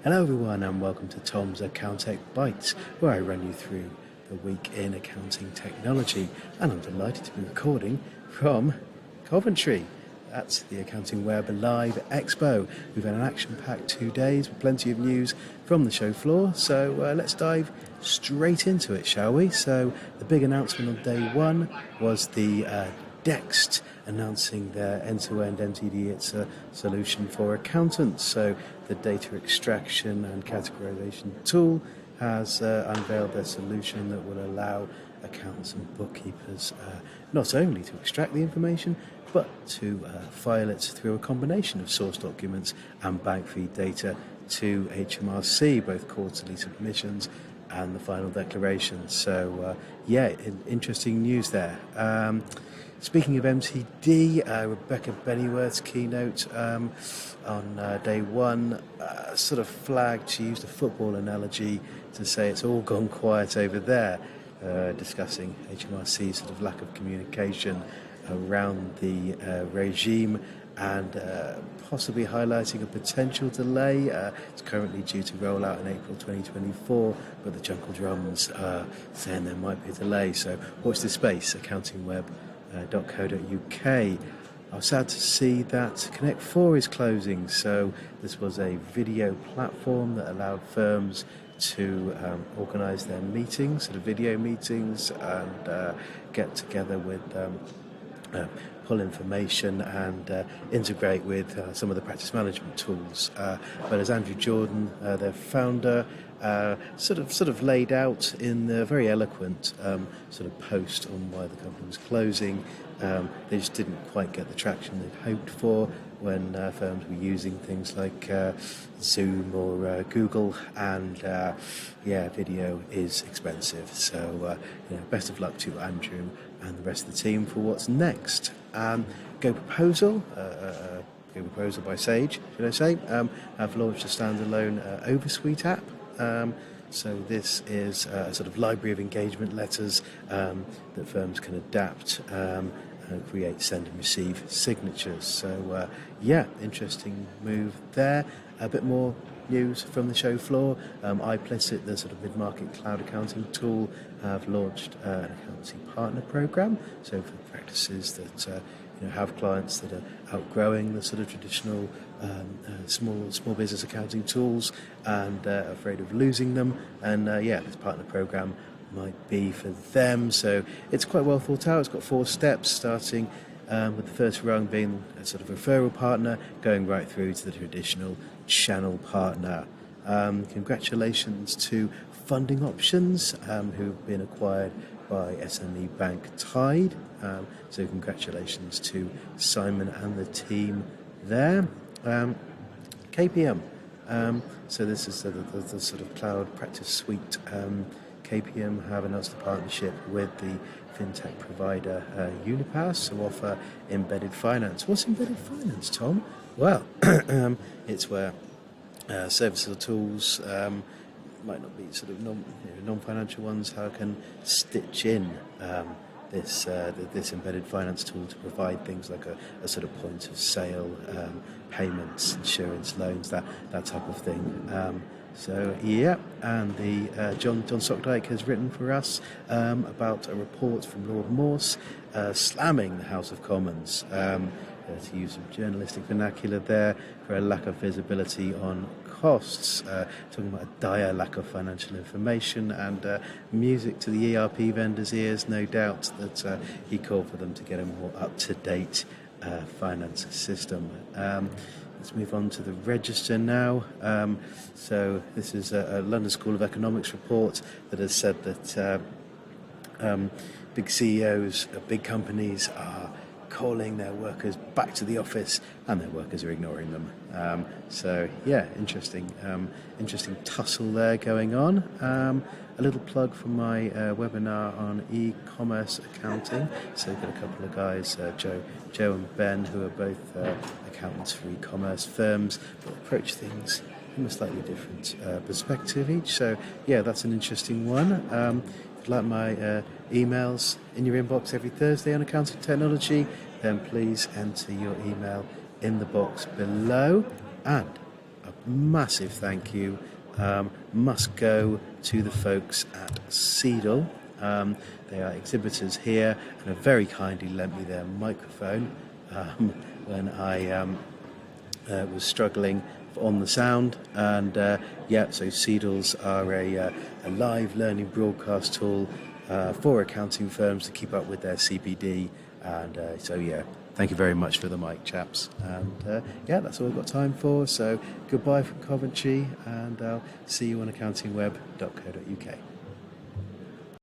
Hello everyone and welcome to Tom's AccounTech Bytes, where I run you through the week in accounting technology, and I'm delighted to be recording from Coventry. That's the Accounting Web Live Expo. We've had an action-packed 2 days with plenty of news from the show floor, so let's dive straight into it, shall we? So the big announcement on day one was the Dext announcing their end-to-end NTD. It's a solution for accountants. So the data extraction and categorization tool has unveiled their solution that will allow accountants and bookkeepers not only to extract the information, but to file it through a combination of source documents and bank feed data to HMRC, both quarterly submissions and the final declaration. So interesting news there. Speaking of MTD, Rebecca Bennyworth's keynote on day one sort of flagged, she used a football analogy to say it's all gone quiet over there, discussing HMRC's sort of lack of communication around the regime and possibly highlighting a potential delay. It's currently due to roll out in April 2024, but the Jungle Drums are saying there might be a delay. So watch this space, accountingweb.co.uk. I was sad to see that ConnectFour is closing. So this was a video platform that allowed firms to organise their meetings, sort of video meetings, and get together with pull information and integrate with some of the practice management tools. But as Andrew Jordan, their founder, sort of laid out in a very eloquent sort of post on why the company was closing, they just didn't quite get the traction they'd hoped for when firms were using things like Zoom or Google, and video is expensive. So best of luck to Andrew and the rest of the team for what's next. Go Proposal by Sage, should I say, have launched a standalone Oversuite app. So this is a sort of library of engagement letters that firms can adapt and create, send and receive signatures. So interesting move there. A bit more news from the show floor. iPlicit, the sort of mid-market cloud accounting tool, have launched an accounting partner program. So for practices that have clients that are outgrowing the sort of traditional small business accounting tools and afraid of losing them, and this partner program might be for them. So it's quite well thought out. It's got 4 steps, starting with the first rung being a sort of referral partner, going right through to the traditional channel partner. Congratulations to Funding Options, who've been acquired by SME bank Tide. So congratulations to Simon and the team there. KPM. So this is the sort of cloud practice suite. KPM have announced a partnership with the fintech provider Unipass to offer embedded finance. What's embedded finance, Tom? Well, it's where services or tools might not be sort of non-financial ones, how can stitch in this embedded finance tool to provide things like a sort of point of sale, payments, insurance, loans, that type of thing. And the John Stockdyke has written for us about a report from Lord Morse slamming the House of Commons, to use some journalistic vernacular there, for a lack of visibility on costs, talking about a dire lack of financial information, and music to the ERP vendors' ears, no doubt, that he called for them to get a more up-to-date finance system. Let's move on to the Register now. So this is a London School of Economics report that has said that big CEOs of big companies are calling their workers back to the office, and their workers are ignoring them. Interesting tussle there going on. A little plug for my webinar on ECommerce Accounting. So we've got a couple of guys, Joe and Ben, who are both accountants for e-commerce firms, but approach things from a slightly different perspective each. So that's an interesting one. If you'd like my emails in your inbox every Thursday on accounting technology, then please enter your email in the box below. And up massive thank you must go to the folks at Seedle. They are exhibitors here and have very kindly lent me their microphone when I was struggling on the sound. And so Seedles are a live learning broadcast tool for accounting firms to keep up with their CPD. And thank you very much for the mic, chaps. And that's all I've got time for. So goodbye from Coventry, and I'll see you on accountingweb.co.uk.